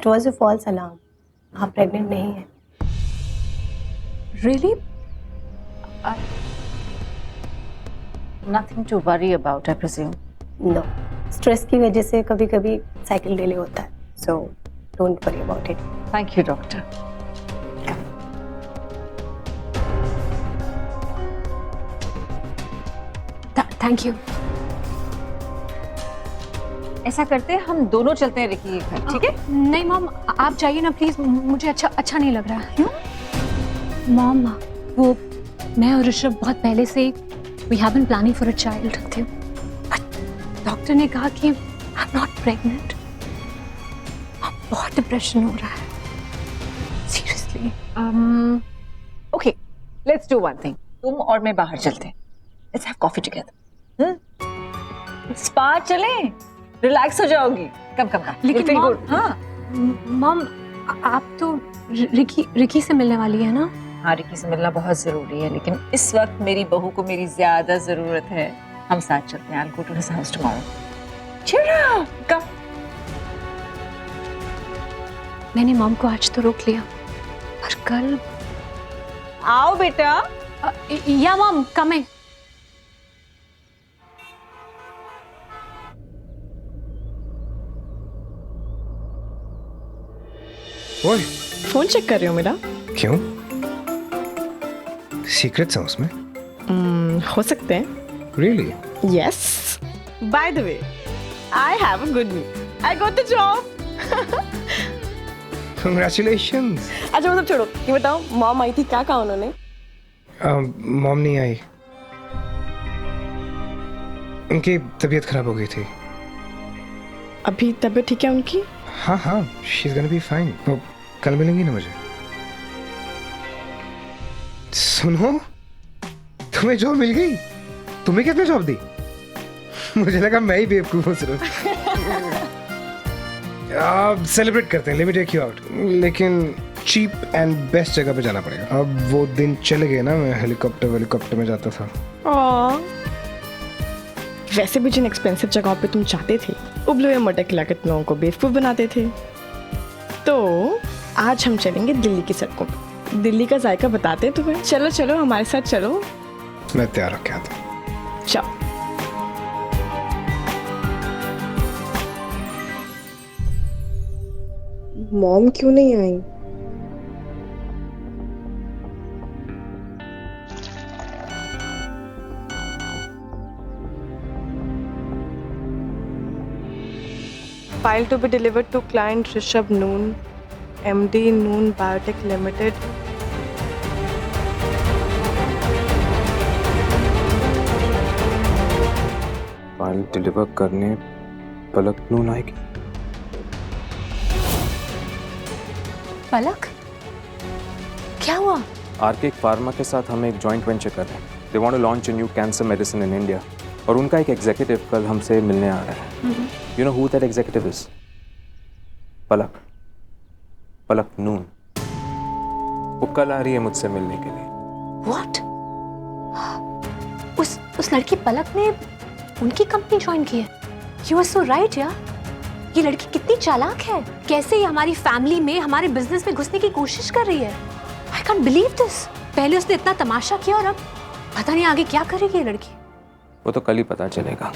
It was a false alarm. आप pregnant नहीं हैं. Really? Nothing to worry about, I presume. No. Stress की वजह से कभी कभी साइकिल डिले होता है. So don't worry about it. Thank you, doctor. Thank you. ऐसा करते हैं, हम दोनों चलते हैं रिकी के घर, ठीक है? नहीं मॉम, आप जाइए ना प्लीज. मुझे अच्छा नहीं लग रहा. क्यों? मॉम, वो मैं और ऋषभ बहुत पहले से we have been planning for a child. Doctor ने कहा कि आई एम नॉट प्रेग्नेंट. बहुत डिप्रेशन हो रहा है seriously. Okay, let's do one thing. तुम और मैं बाहर चलते हैं. Let's have coffee together. Spa चले, रिलैक्स हो जाओगी. कम लेकिन feel मॉम, good. हाँ मॉम आप तो रिकी से मिलने वाली है ना? हाँ, रिकी से मिलना बहुत जरूरी है, लेकिन इस वक्त मेरी बहू को मेरी ज्यादा जरूरत है. हम साथ चलते हैं. I'll go to his house tomorrow. Cheer up. Come. मैंने मॉम को आज तो रोक लिया, पर कल. आओ बेटा. या मॉम, कमिंग. ओए, फोन चेक कर रहे हो मेरा? क्यों? सीक्रेट्स हैं उसमें? हो सकते हैं. Really? Yes. By the way, I have a good news. I got the job. Congratulations. अच्छा मतलब छोड़ो, ये बताओ मॉम आई थी, क्या कहा उन्होंने? मॉम नहीं आई. उनकी तबीयत खराब हो गई थी. अभी तबीयत ठीक है उनकी? हाँ, she's gonna be fine. वो कल मिलेंगी ना मुझे. सुनो, तुम्हें जॉब मिल गई. तुम्हें कितने जॉब दी? मुझे लगा मैं ही बेवकूफ हूँ सिर्फ. अब सेलिब्रेट करते हैं. Let me take you out. लेकिन चीप एंड बेस्ट जगह पे जाना पड़ेगा. अब वो दिन चले गए ना, मैं हेलीकॉप्टर में जाता था. वैसे भी जिन एक्सपेंसिव जगहों पे तुम जाते थे, उबलो या मटर खिला के तुम लोगों को बेवकूफ बनाते थे. तो आज हम चलेंगे दिल्ली की सड़कों पे. दिल्ली का जायका बताते हैं तुम्हें. चलो हमारे साथ चलो. मैं तैयार हो गया था. चलो. मॉम क्यों नहीं आई? File to be delivered to client Rishabh Noon, MD Noon Biotech Limited. File deliver करने पलक नून आएगी. पलक, क्या हुआ? आर्किक फार्मा के साथ हम एक जॉइंट वेंचर कर रहे हैं. They want to launch a new cancer medicine in India. और उनका एक एग्जीक्यूटिव कल हमसे मिलने आ रहा है. You know who that executive is? Palak Noon. वो कल आ रही है मुझसे मिलने के लिए. What? उस लड़की पलक ने उनकी कंपनी ज्वाइन की है. You are so right यार. ये लड़की कितनी चालाक है. कैसे ये हमारी फैमिली में, हमारे बिजनेस में घुसने की कोशिश कर रही है. I can't believe this. पहले उसने इतना तमाशा किया और अब पता नहीं आगे क्या करेगी ये लड़की. वो तो कल ही पता चलेगा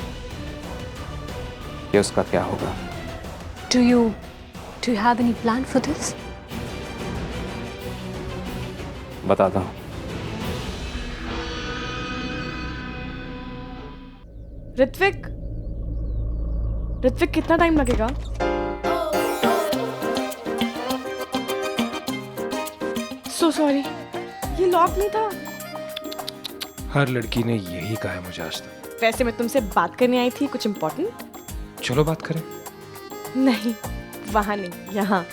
कि उसका क्या होगा. Do you have any plan for this? बताता हूँ. ऋत्विक कितना टाइम लगेगा? So sorry, ये लॉक नहीं था. हर लड़की ने यही कहा है मुझे आज तक. वैसे मैं तुमसे बात करने आई थी, कुछ इम्पोर्टेंट. चलो बात करें. नहीं, वहां नहीं, यहाँ.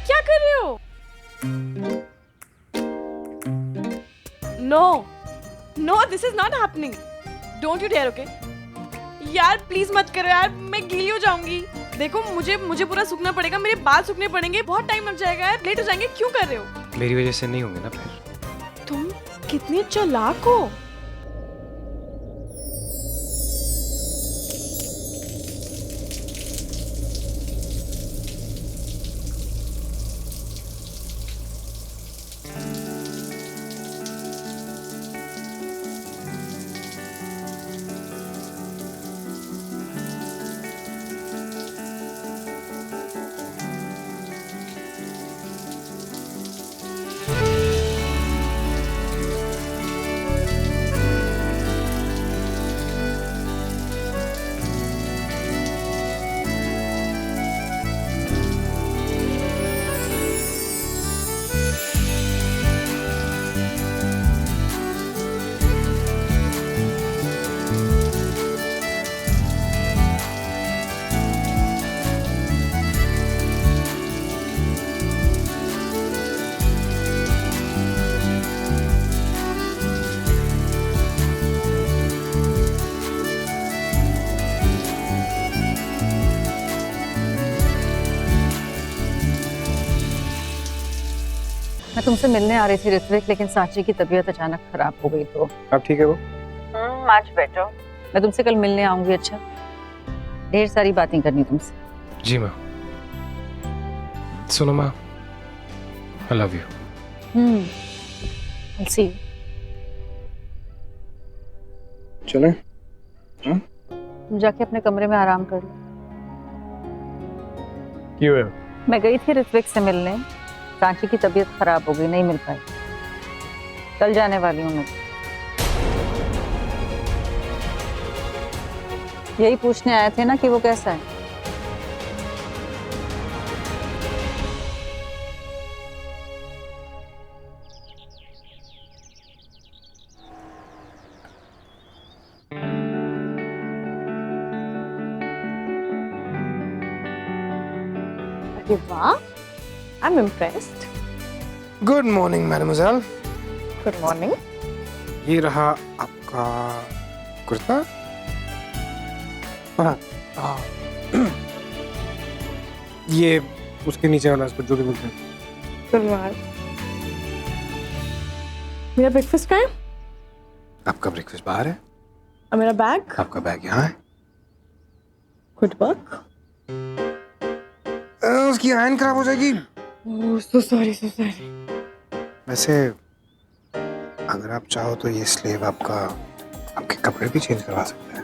क्या कर रहे हो? No, this is not happening. Don't you dare, okay? यार प्लीज मत करो यार, मैं गीली हो जाऊंगी. देखो मुझे पूरा सूखना पड़ेगा, मेरे बाल सूखने पड़ेंगे, बहुत टाइम लग जाएगा यार, लेट हो जाएंगे. क्यों कर रहे हो? मेरी वजह से नहीं होंगे ना फिर. तुम कितने चालाक हो. मैं तुमसे मिलने आ रही थी ऋत्विक, लेकिन सांची की तबीयत अचानक खराब हो गई तो अब ठीक है वो? Much better. मैं तुमसे कल मिलने आऊंगी। अच्छा, ढेर सारी बातें करनी तुमसे। जी माँ। सुनो माँ, I love you. I'll see you. चले? तुम जाके अपने कमरे में आराम कर लो। क्यों है? मैं गई थी ऋत्विक से मिलने, सांची की तबीयत खराब हो गई, नहीं मिल पाई। कल जाने वाली हूँ मैं। यही पूछने आए थे ना कि वो कैसा है। अरे वाह, I am impressed. Good morning mademoiselle. Good morning. ये रहा आपका कुर्ता। हाँ, ये उसके नीचे वाला, इसको जो भी बोलते हैं। सलवार। मेरा ब्रेकफास्ट कहाँ है? आपका ब्रेकफास्ट बाहर है, और मेरा बैग? आपका बैग यहाँ है। Good work. उसकी आयन खराब हो जाएगी। ओह सो सॉरी, सो सॉरी। वैसे अगर आप चाहो तो ये स्लेव आपके कपड़े भी चेंज करवा सकता है,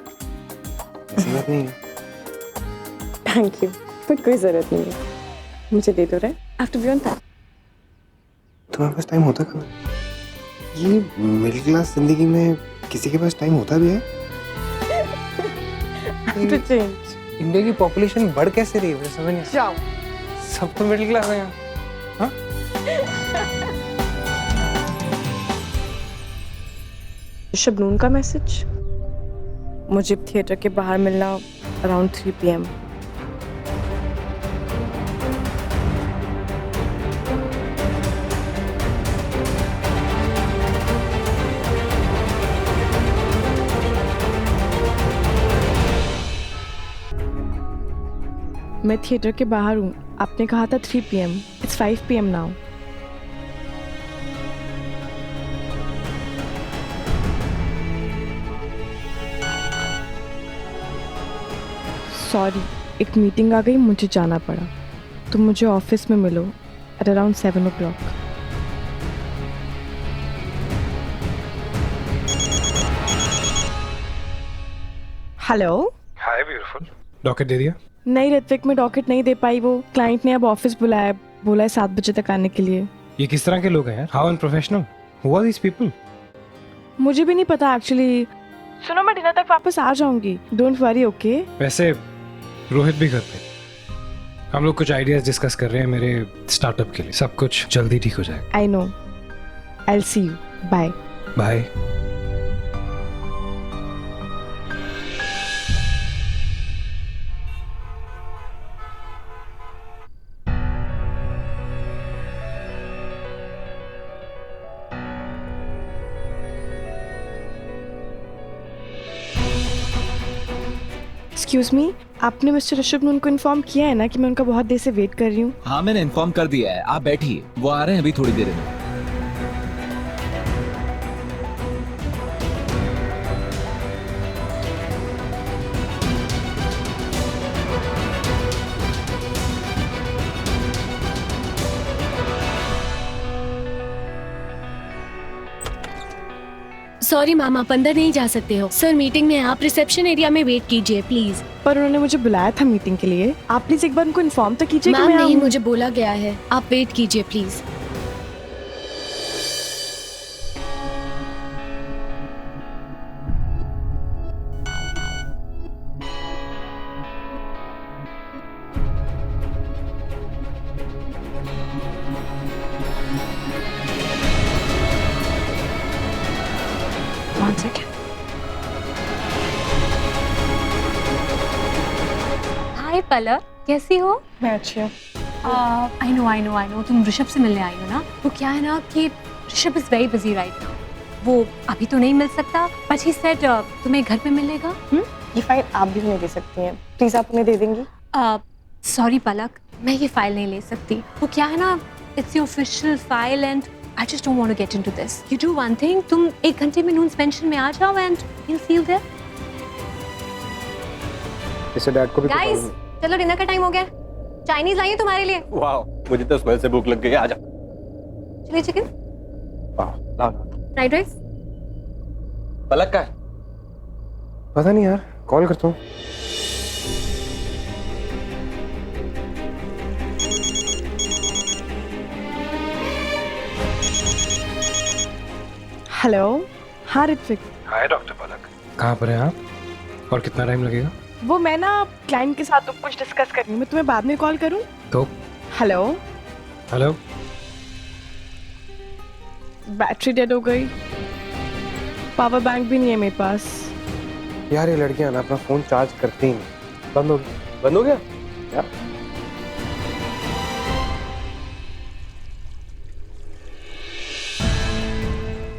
ऐसी बात नहीं है। थैंक यू, बट कोई जरूरत नहीं है, मुझे दे दो। Have to be on time. तुम्हारे पास टाइम होता कब है? ये मिडिल क्लास जिंदगी में किसी के पास टाइम होता भी है? To change. इंडिया की पॉपुलेशन बढ़ कैसे रही है, मुझे समझ नहीं। जाओ। सब तो मिडिल क्लास है यहाँ। हाँ? शबनून का मैसेज, मुझे थिएटर के बाहर मिलना अराउंड 3 PM। मैं थिएटर के बाहर हूँ, आपने कहा था 3 PM। It's 5 PM now. Sorry, एक मीटिंग आ गई, मुझे जाना पड़ा। तुम मुझे ऑफिस में मिलो at around 7 o'clock। Hello. Hi beautiful. Docket दे दिया? नहीं ऋत्विक, मैं डॉकेट नहीं दे पाई। वो क्लाइंट ने अब ऑफिस बुलाया, बोला है 7 बजे तक आने के लिए। ये किस तरह के लोग हैं यार? How unprofessional. Who are these people? मुझे भी नहीं पता एक्चुअली। सुनो, मैं डिनर तक वापस आ जाऊंगी, डोंट वरी, ओके? वैसे रोहित भी घर पे, हम लोग कुछ आइडियाज डिस्कस कर रहे हैं मेरे स्टार्टअप के लिए। सब कुछ जल्दी ठीक हो जाएगा। I know. I will see you. Bye. Bye. Excuse me, आपने मिस्टर ऋषभ ने उनको इन्फॉर्म किया है ना कि मैं उनका बहुत देर से वेट कर रही हूँ? हाँ, मैंने इन्फॉर्म कर दिया है, आप बैठिए, वो आ रहे हैं अभी थोड़ी देर में। सॉरी मैम, आप अंदर नहीं जा सकते हो। सर मीटिंग में है, आप रिसेप्शन एरिया में वेट कीजिए प्लीज। पर उन्होंने मुझे बुलाया था मीटिंग के लिए, आप प्लीज एक बार उनको इन्फॉर्म तो कीजिए कि मैम मैं नहीं, आऊँ। मुझे बोला गया है, आप वेट कीजिए प्लीज। One second. हाय पलक, कैसी हो? मैं अच्छी हूँ। आई नो तुम ऋषभ से मिलने आई हो ना। वो क्या है ना कि Rishabh is very busy right now. वो अभी तो नहीं मिल सकता, बट ही सेड तुम्हें घर पे मिलेगा। ये फाइल आप भी नहीं दे सकती हैं, प्लीज आप उन्हें दे देंगी? सॉरी पलक, मैं ये फाइल नहीं ले सकती। वो क्या है ना, it's your official file and I just don't want to get into this. You do one thing, तुम 1 घंटे में नून्स पेंशन में आ जाओ and you'll see you there. इससे डैड को भी Guys, चलो डिनर का टाइम हो गया. चाइनीज लाइए तुम्हारे लिए. वाह, मुझे तो स्मेल से भूख लग गई है. आजा. चिली चिकन, वाह, लाओ. Fried rice. पलक का है? पता नहीं यार, कॉल करता हूँ. हेलो. हाँ ऋत्विक. हाय डॉक्टर पलक. कहाँ पर हैं आप और कितना टाइम लगेगा? वो मैं ना क्लाइंट के साथ तो कुछ डिस्कस कर रही हूँ. मैं तुम्हें बाद में कॉल करूँ? तो हेलो. हेलो. बैटरी डेड हो गई. पावर बैंक भी नहीं है मेरे पास. यार ये लड़कियां ना अपना फोन चार्ज करती ही नहीं. बंद हो गया. बंद हो गया यार.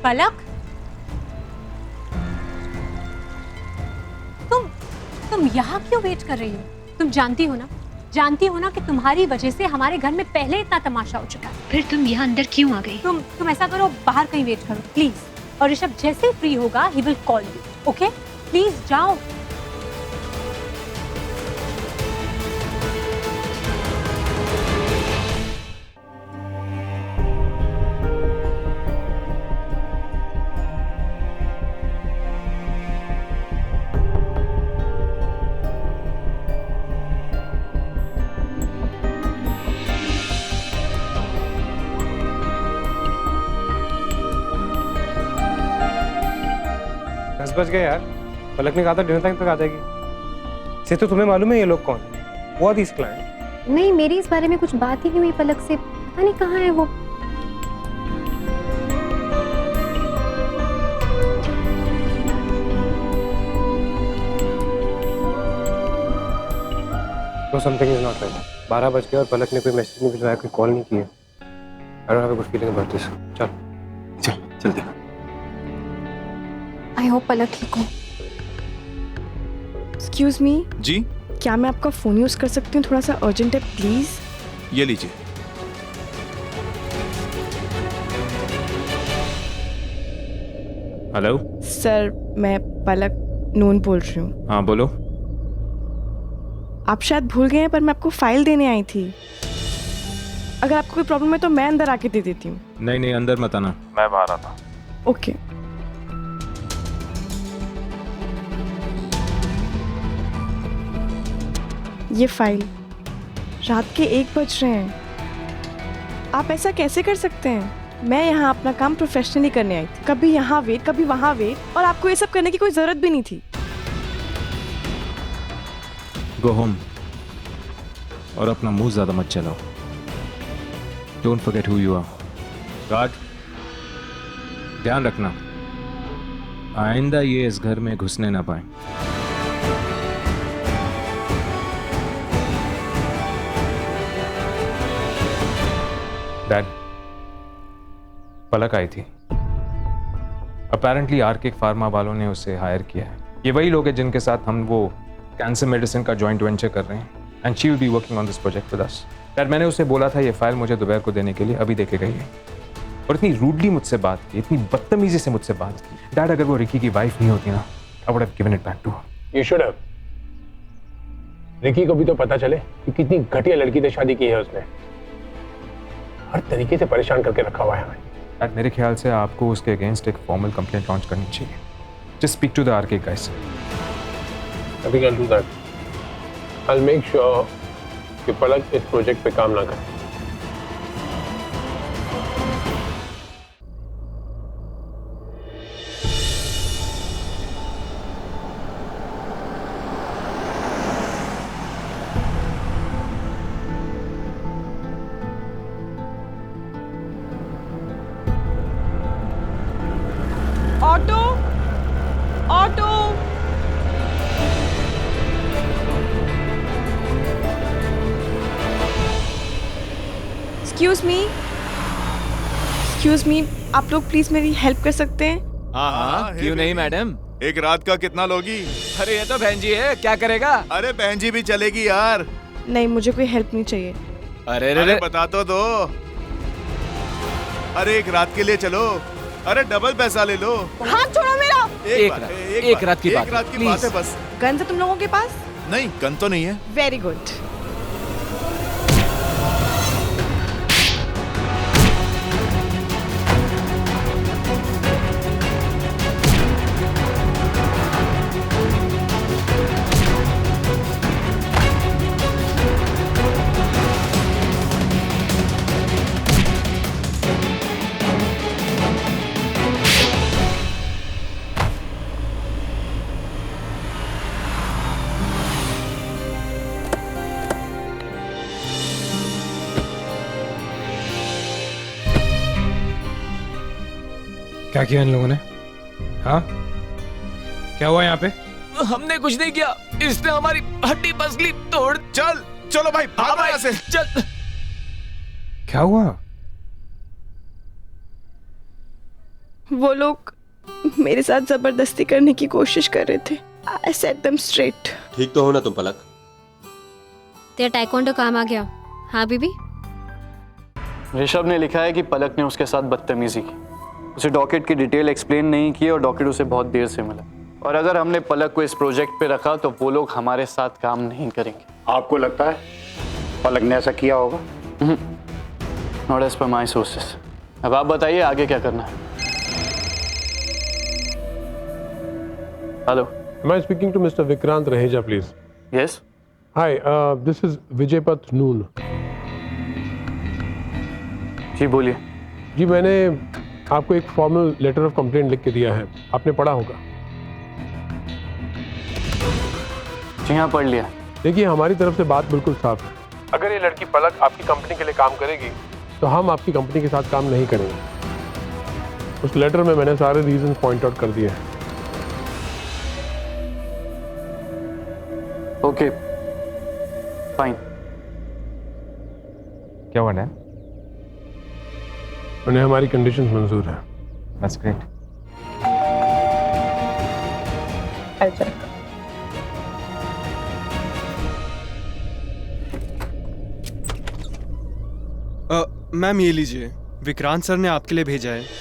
पलक, तुम यहाँ क्यों वेट कर रही हो? तुम जानती हो ना कि तुम्हारी वजह से हमारे घर में पहले इतना तमाशा हो चुका है. फिर तुम यहाँ अंदर क्यों आ गई? तुम ऐसा करो, बाहर कहीं वेट करो प्लीज. और ऋषभ जैसे ही फ्री होगा he will call you. Okay, please जाओ. बज गए यार. पलक ने कहा था डिनर टाइम तक आ जाएगी. से तो तुम्हें मालूम है ये लोग कौन है? वो दिस क्लाइंट. नहीं, मेरी इस बारे में कुछ बात ही नहीं हुई पलक से. पता नहीं कहाँ है वो. तो समथिंग इज नॉट राइट. 12 बज गए और पलक ने कोई मैसेज नहीं भिजवाया, कोई कॉल नहीं किया. I don't have a good feeling about this. चलते. आई होप पलक ठीक हो. Excuse me. जी, क्या मैं आपका फोन यूज कर सकती हूँ? थोड़ा सा अर्जेंट है प्लीज. ये लीजिए. हेलो. सर, मैं पलक नून बोल रही हूँ. हाँ बोलो. आप शायद भूल गए हैं पर मैं आपको फाइल देने आई थी. अगर आपको कोई प्रॉब्लम है तो मैं अंदर आके दे देती हूँ. नहीं, अंदर मत आना, मैं बाहर आता. ओके. ये फाइल. रात के 1 बज रहे हैं. आप ऐसा कैसे कर सकते हैं? मैं यहाँ अपना काम प्रोफेशनली करने आई थी. कभी यहाँ वेट, कभी वहाँ वेट, और आपको ये सब करने की कोई जरूरत भी नहीं थी. गो होम और अपना मुंह ज्यादा मत चलाओ. Don't forget who you are. Guard, ध्यान रखना आइंदा ये इस घर में घुसने ना पाए. डैड, पलक आई थी. अपेरेंटली आर्किक फार्मा वालों ने उसे हायर किया है. ये वही लोग हैं जिनके साथ हम वो कैंसर मेडिसिन का जॉइंट वेंचर कर रहे हैं. And she will be working on this project with us. Dad, मैंने उसे बोला था ये फाइल मुझे दोपहर को देने के लिए. अभी देके गई है. और इतनी रूडली मुझसे बात की, इतनी बदतमीजी से मुझसे बात की. डैड, अगर वो रिकी की वाइफ नहीं होती ना, I would have given it back to her. You should have. Ricky को भी तो पता चले कि कितनी घटिया लड़की से शादी की है उसने. हर तरीके से परेशान करके रखा हुआ है हमें. डैड, मेरे ख्याल से आपको उसके अगेंस्ट एक फॉर्मल कंप्लेंट लॉन्च करनी चाहिए. Just speak to the archaic guys. We can do that. I'll make sure कि पलक इस प्रोजेक्ट पे काम ना करे. Auto, auto. एक्सक्यूज मी, आप लोग प्लीज मेरी हेल्प कर सकते हैं? हाँ, क्यों नहीं मैडम. एक रात का कितना लोगी? अरे ये तो बहन जी है, क्या करेगा? अरे बहन जी भी चलेगी यार. नहीं, मुझे कोई हेल्प नहीं चाहिए. अरे अरे बता तो दो. अरे एक रात के लिए चलो, अरे डबल पैसा ले लो। हाथ छोड़ो मेरा। एक रात की बात है, बात है बस। गन है तुम लोगों के पास? नहीं, गन तो नहीं है। Very good. क्या किया इन लोगों ने? हाँ, क्या हुआ यहाँ पे? हमने कुछ नहीं किया, इसने हमारी हड्डी पसली तोड़। चल चलो भाई, भागो यहाँ से। चल। क्या हुआ? वो लोग मेरे साथ जबरदस्ती करने की कोशिश कर रहे थे। I set them straight. ठीक तो हो ना तुम पलक? तेरा टाइकोंडो काम आ गया। हाँ बीबी। ऋषभ ने लिखा है कि पलक ने उसके साथ बदतमीजी की, उसे डॉकेट की डिटेल एक्सप्लेन नहीं की और डॉकेट उसे बहुत देर से मिला। और अगर हमने पलक को इस प्रोजेक्ट पे रखा तो वो लोग हमारे साथ काम नहीं करेंगे। आपको लगता है पलक ने ऐसा किया होगा? Not as per my sources. अब आप बताइए आगे क्या करना है। Hello, Am I speaking to Mr. Vikrant Raheja, please? Yes. Hi, this is Vijay Path Noon. जी बोलिए। जी मैंने आपको एक फॉर्मल लेटर ऑफ कंप्लेंट लिख के दिया है, आपने पढ़ा होगा। जी हाँ, पढ़ लिया। देखिए हमारी तरफ से बात बिल्कुल साफ है, अगर ये लड़की पलक आपकी कंपनी के लिए काम करेगी तो हम आपकी कंपनी के साथ काम नहीं करेंगे। उस लेटर में मैंने सारे रीजंस पॉइंट आउट कर दिए हैं। Okay fine. क्या हुआ डैन? उन्हें हमारी कंडीशंस मंजूर है। That's great. मैम ये लीजिए, विक्रांत सर ने आपके लिए भेजा है।